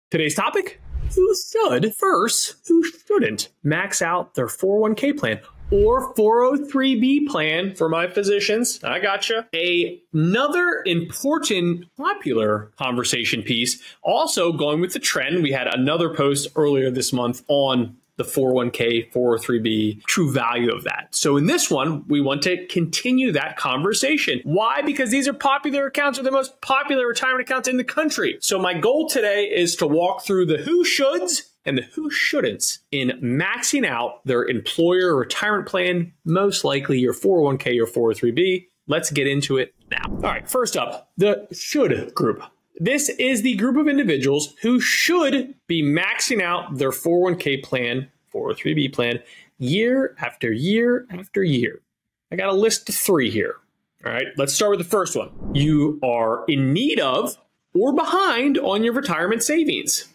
Today's topic, who should versus who shouldn't max out their 401k plan or 403b plan for my physicians. I gotcha. Another important popular conversation piece, also going with the trend. We had another post earlier this month on the 401k, 403b, true value of that. So in this one, we want to continue that conversation. Why? Because these are popular accounts, are the most popular retirement accounts in the country. So my goal today is to walk through the who shoulds and the who shouldn'ts in maxing out their employer retirement plan, most likely your 401k or 403b. Let's get into it now. All right, first up, the should group. This is the group of individuals who should be maxing out their 401k plan, 403b plan, year after year after year. I got a list of 3 here. All right, let's start with the first one. You are in need of or behind on your retirement savings.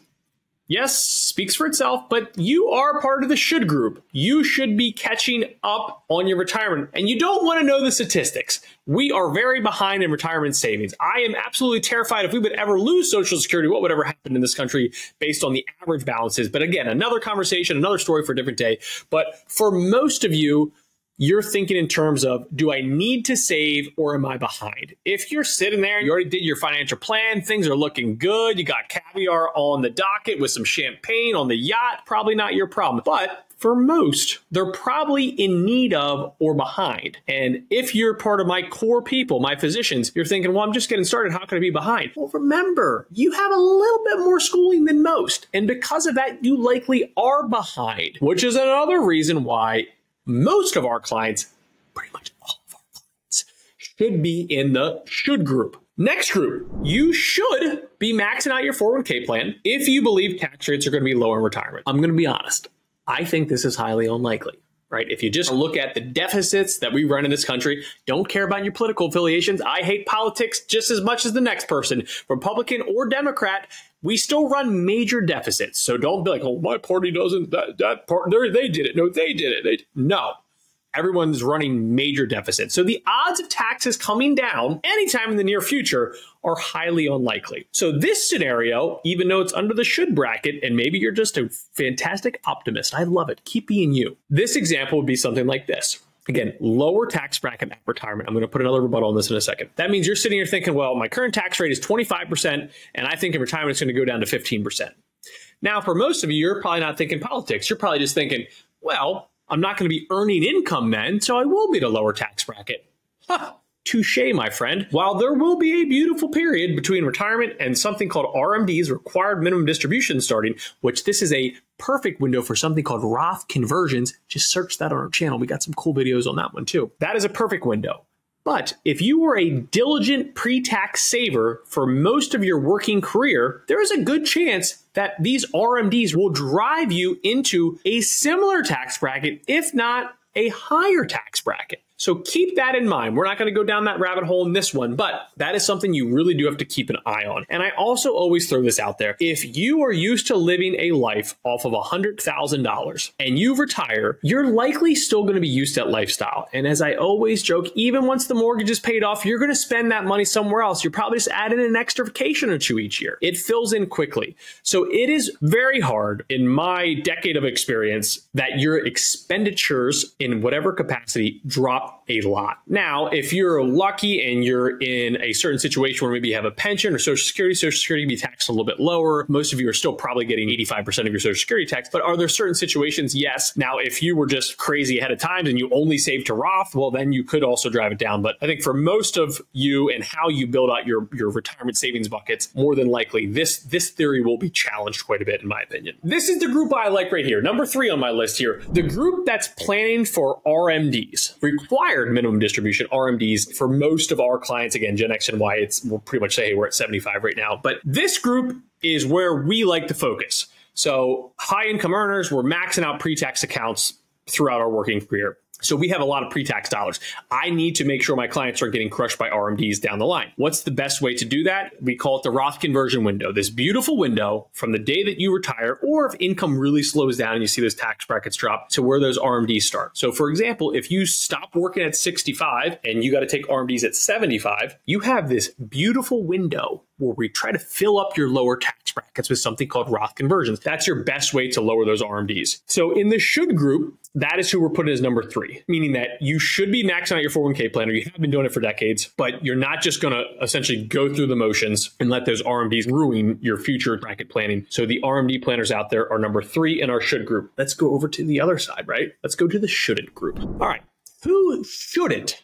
Yes, speaks for itself, but you are part of the should group. You should be catching up on your retirement, and you don't want to know the statistics. We are very behind in retirement savings. I am absolutely terrified if we would ever lose Social Security, what would ever happen in this country based on the average balances. But again, another conversation, another story for a different day. But for most of you, you're thinking in terms of, do I need to save or am I behind? If you're sitting there, you already did your financial plan, things are looking good, you got caviar on the docket with some champagne on the yacht, probably not your problem. But for most, they're probably in need of or behind. And if you're part of my core people, my physicians, you're thinking, well, I'm just getting started. How can I be behind? Well, remember, you have a little bit more schooling than most. And because of that, you likely are behind, which is another reason why most of our clients, pretty much all of our clients, should be in the should group. Next group, you should be maxing out your 401k plan if you believe tax rates are going to be low in retirement. I'm going to be honest. I think this is highly unlikely, right? If you just look at the deficits that we run in this country, don't care about your political affiliations. I hate politics just as much as the next person, Republican or Democrat. We still run major deficits. So don't be like, oh, my party doesn't, that part, they did it. No, they did it. No, everyone's running major deficits. So the odds of taxes coming down anytime in the near future are highly unlikely. So this scenario, even though it's under the should bracket, and maybe you're just a fantastic optimist, I love it. Keep being you. This example would be something like this. Again, lower tax bracket at retirement. I'm going to put another rebuttal on this in a second. That means you're sitting here thinking, well, my current tax rate is 25%, and I think in retirement it's going to go down to 15%. Now, for most of you, you're probably not thinking politics. You're probably just thinking, well, I'm not going to be earning income then, so I will be at a lower tax bracket. Huh. Touche, my friend. While there will be a beautiful period between retirement and something called RMDs, required minimum distribution starting, which this is a perfect window for something called Roth conversions. Just search that on our channel. We got some cool videos on that one too. That is a perfect window. But if you were a diligent pre-tax saver for most of your working career, there is a good chance that these RMDs will drive you into a similar tax bracket, if not a higher tax bracket. So keep that in mind. We're not going to go down that rabbit hole in this one, but that is something you really do have to keep an eye on. And I also always throw this out there. If you are used to living a life off of $100,000 and you retire, you're likely still going to be used to that lifestyle. And as I always joke, even once the mortgage is paid off, you're going to spend that money somewhere else. You're probably just adding an extra vacation or 2 each year. It fills in quickly. So it is very hard in my decade of experience that your expenditures in whatever capacity drop a lot. Now, if you're lucky and you're in a certain situation where maybe you have a pension or Social Security be taxed a little bit lower. Most of you are still probably getting 85% of your Social Security tax. But are there certain situations? Yes. Now, if you were just crazy ahead of time and you only saved to Roth, well, then you could also drive it down. But I think for most of you and how you build out your retirement savings buckets, more than likely, this theory will be challenged quite a bit, in my opinion. This is the group I like right here. Number 3 on my list here. The group that's planning for RMDs, required minimum distribution, RMDs, for most of our clients. Again, Gen X and Y, we'll pretty much say, hey, we're at 75 right now. But this group is where we like to focus. So high income earners, we're maxing out pre-tax accounts throughout our working career. So we have a lot of pre-tax dollars. I need to make sure my clients are getting crushed by RMDs down the line. What's the best way to do that? We call it the Roth conversion window. This beautiful window from the day that you retire, or if income really slows down and you see those tax brackets drop, to where those RMDs start. So for example, if you stop working at 65 and you got to take RMDs at 75, you have this beautiful window where we try to fill up your lower tax brackets with something called Roth conversions. That's your best way to lower those RMDs. So in the should group, that is who we're putting as number 3, meaning that you should be maxing out your 401k plan, or you have been doing it for decades, but you're not just going to essentially go through the motions and let those RMDs ruin your future bracket planning. So the RMD planners out there are number 3 in our should group. Let's go over to the other side, right? Let's go to the shouldn't group. All right. Who shouldn't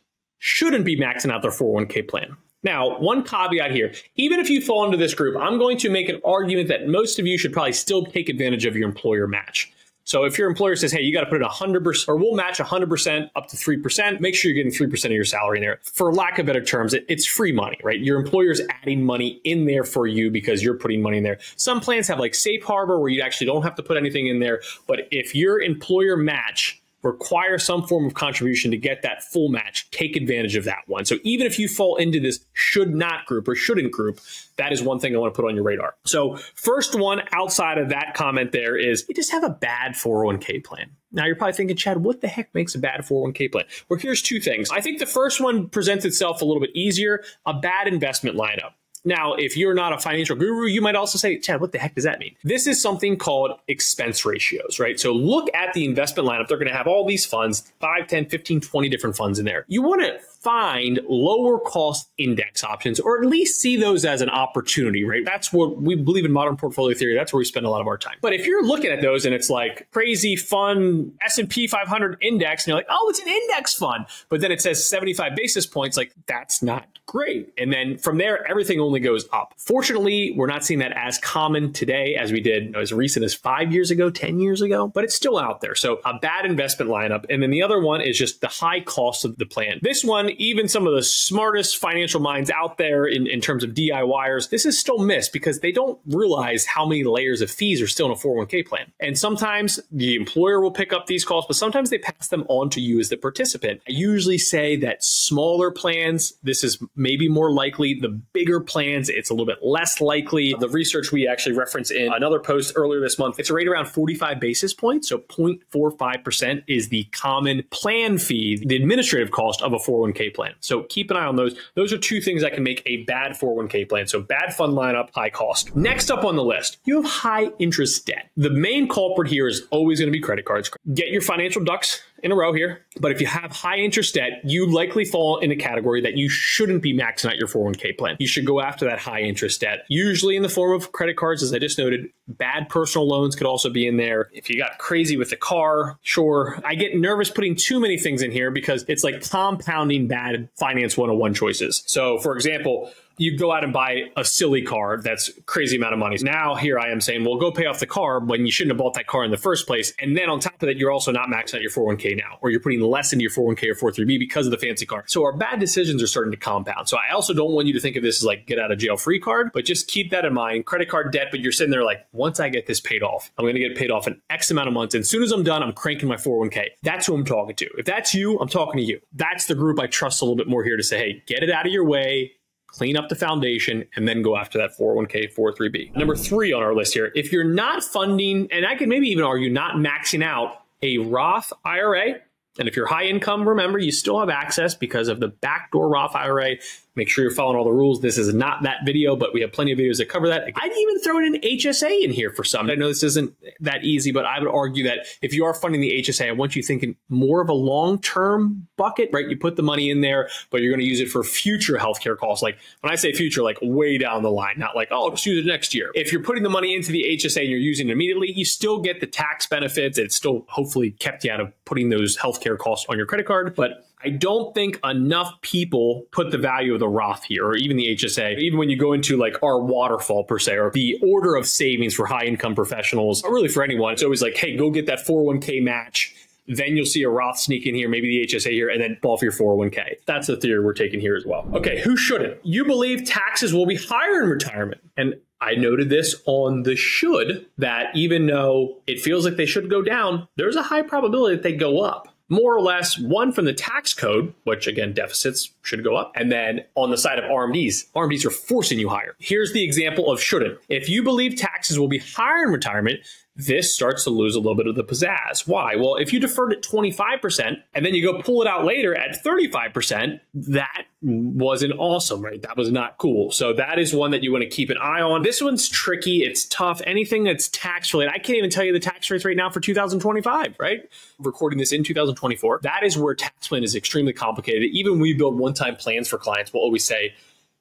be maxing out their 401k plan? Now, one caveat here, even if you fall into this group, I'm going to make an argument that most of you should probably still take advantage of your employer match. So if your employer says, hey, you got to put in 100%, or we'll match 100% up to 3%, make sure you're getting 3% of your salary in there. For lack of better terms, it's free money, right? Your employer's adding money in there for you because you're putting money in there. Some plans have like safe harbor where you actually don't have to put anything in there. But if your employer match require some form of contribution to get that full match, take advantage of that one. So even if you fall into this should not group or shouldn't group, that is one thing I want to put on your radar. So first one outside of that comment there is you just have a bad 401k plan. Now you're probably thinking, Chad, what the heck makes a bad 401k plan? Well, here's 2 things. I think the first one presents itself a little bit easier, a bad investment lineup. Now, if you're not a financial guru, you might also say, Chad, what the heck does that mean? This is something called expense ratios, right? So look at the investment lineup. They're going to have all these funds, 5, 10, 15, 20 different funds in there. You want to find lower cost index options, or at least see those as an opportunity, right? That's what we believe in modern portfolio theory. That's where we spend a lot of our time. But if you're looking at those and it's like crazy fun S&P 500 index, and you're like, oh, it's an index fund, but then it says 75 basis points, like that's not great. And then from there, everything only goes up. Fortunately, we're not seeing that as common today as we did as recent as 5 years ago, 10 years ago, but it's still out there. So a bad investment lineup. And then the other one is just the high cost of the plan. This one, even some of the smartest financial minds out there in terms of DIYers, this is still missed because they don't realize how many layers of fees are still in a 401k plan. And sometimes the employer will pick up these costs, but sometimes they pass them on to you as the participant. I usually say that smaller plans, this is maybe more likely. The bigger plans, it's a little bit less likely. The research we actually referenced in another post earlier this month, it's right around 45 basis points. So 0.45% is the common plan fee, the administrative cost of a 401k plan. So keep an eye on those. Those are 2 things that can make a bad 401k plan. So bad fund lineup, high cost. Next up on the list, you have high interest debt. The main culprit here is always going to be credit cards. Get your financial ducks in a row here. But if you have high interest debt, you likely fall in a category that you shouldn't be maxing out your 401k plan. You should go after that high interest debt, usually in the form of credit cards, as I just noted. Bad personal loans could also be in there. If you got crazy with the car, sure. I get nervous putting too many things in here because it's like compounding bad finance 101 choices. So for example, you go out and buy a silly car that's crazy amount of money. Now here I am saying, well, go pay off the car when you shouldn't have bought that car in the first place. And then on top of that, you're also not maxing out your 401k now, or you're putting less into your 401k or 403b because of the fancy car. So our bad decisions are starting to compound. So I also don't want you to think of this as like get out of jail free card, but just keep that in mind. Credit card debt, but you're sitting there like, once I get this paid off, I'm going to get paid off in X amount of months. And as soon as I'm done, I'm cranking my 401k. That's who I'm talking to. If that's you, I'm talking to you. That's the group I trust a little bit more here to say, hey, get it out of your way, clean up the foundation, and then go after that 401k, 403b. Number 3 on our list here, if you're not funding, and I could maybe even argue not maxing out a Roth IRA, and if you're high income, remember, you still have access because of the backdoor Roth IRA. Make sure you're following all the rules. This is not that video, but we have plenty of videos that cover that. I'd even throw in an HSA in here for some. I know this isn't that easy, but I would argue that if you are funding the HSA, I want you thinking more of a long-term bucket, right? You put the money in there, but you're going to use it for future healthcare costs. Like when I say future, like way down the line, not like, oh, I'll just use it next year. If you're putting the money into the HSA and you're using it immediately, you still get the tax benefits. It's still hopefully kept you out of putting those healthcare costs on your credit card. But I don't think enough people put the value of the Roth here, or even the HSA, even when you go into like our waterfall per se, or the order of savings for high income professionals, or really for anyone. It's always like, hey, go get that 401k match. Then you'll see a Roth sneak in here, maybe the HSA here, and then fall for your 401k. That's the theory we're taking here as well. Okay, who shouldn't? You believe taxes will be higher in retirement. And I noted this on the should, that even though it feels like they should go down, there's a high probability that they go up. more or less, one from the tax code, which again, deficits should go up. And then on the side of RMDs, RMDs are forcing you higher. Here's the example of shouldn't. If you believe taxes will be higher in retirement, this starts to lose a little bit of the pizzazz. Why? Well, if you deferred at 25% and then you go pull it out later at 35%, that wasn't awesome, right? That was not cool. So that is one that you want to keep an eye on. This one's tricky. It's tough. Anything that's tax related, I can't even tell you the tax rates right now for 2025, right? Recording this in 2024. That is where tax plan is extremely complicated. Even when we build one-time plans for clients, we'll always say,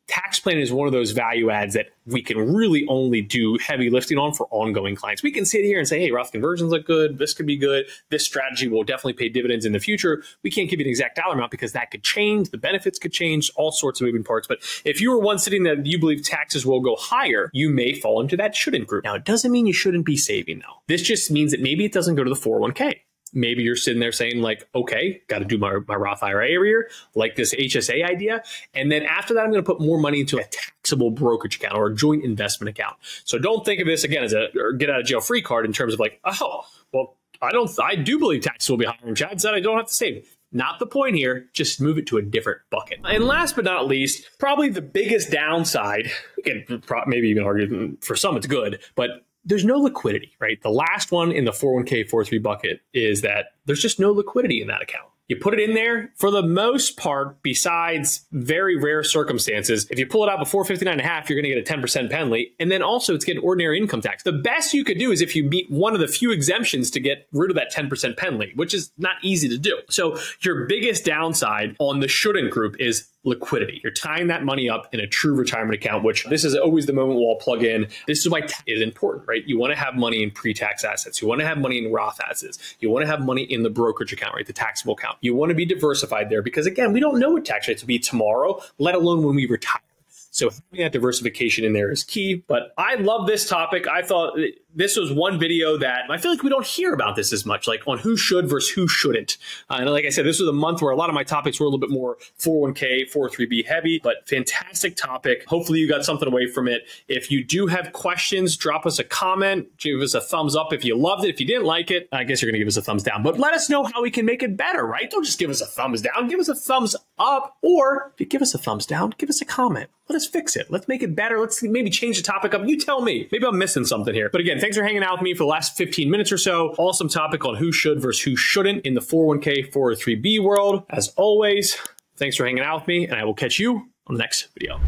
tax plan is one of those value adds that we can really only do heavy lifting on for ongoing clients. We can sit here and say, hey, Roth conversions look good. This could be good. This strategy will definitely pay dividends in the future. We can't give you an exact dollar amount because that could change. The benefits could change, all sorts of moving parts. But if you are one sitting that you believe taxes will go higher, you may fall into that shouldn't group. Now, it doesn't mean you shouldn't be saving though. This just means that maybe it doesn't go to the 401k. Maybe you're sitting there saying like, okay, got to do my Roth IRA every year, like this HSA idea. And then after that, I'm going to put more money into a taxable brokerage account or a joint investment account. So don't think of this again as a get out of jail free card in terms of like, oh, well, I do believe taxes will be higher. And Chad said I don't have to save. Not the point here. Just move it to a different bucket. And last but not least, probably the biggest downside, again, maybe even argue for some it's good, but there's no liquidity, right? The last one in the 401k 403 bucket is that there's just no liquidity in that account. You put it in there for the most part, besides very rare circumstances. If you pull it out before 59.5, you're going to get a 10% penalty. And then also it's getting ordinary income tax. The best you could do is if you meet one of the few exemptions to get rid of that 10% penalty, which is not easy to do. So your biggest downside on the shouldn't group is liquidity. You're tying that money up in a true retirement account, which this is always the moment we'll all plug in. This is why tax is important, right? You want to have money in pre-tax assets. You want to have money in Roth assets. You want to have money in the brokerage account, right? The taxable account. You want to be diversified there because again, we don't know what tax rates will be tomorrow, let alone when we retire. So having that diversification in there is key. But I love this topic. I thought this was one video that I feel like we don't hear about this as much, like on who should versus who shouldn't. And like I said, this was a month where a lot of my topics were a little bit more 401k, 403b heavy, but fantastic topic. Hopefully you got something away from it. If you do have questions, drop us a comment, give us a thumbs up if you loved it. If you didn't like it, I guess you're going to give us a thumbs down. But let us know how we can make it better, right? Don't just give us a thumbs down. Give us a thumbs up. Or if you give us a thumbs down, give us a comment. Let us fix it. Let's make it better. Let's maybe change the topic up. You tell me. Maybe I'm missing something here. But again, thanks for hanging out with me for the last 15 minutes or so. Awesome topic on who should versus who shouldn't in the 401k, 403b world. As always, thanks for hanging out with me, and I will catch you on the next video.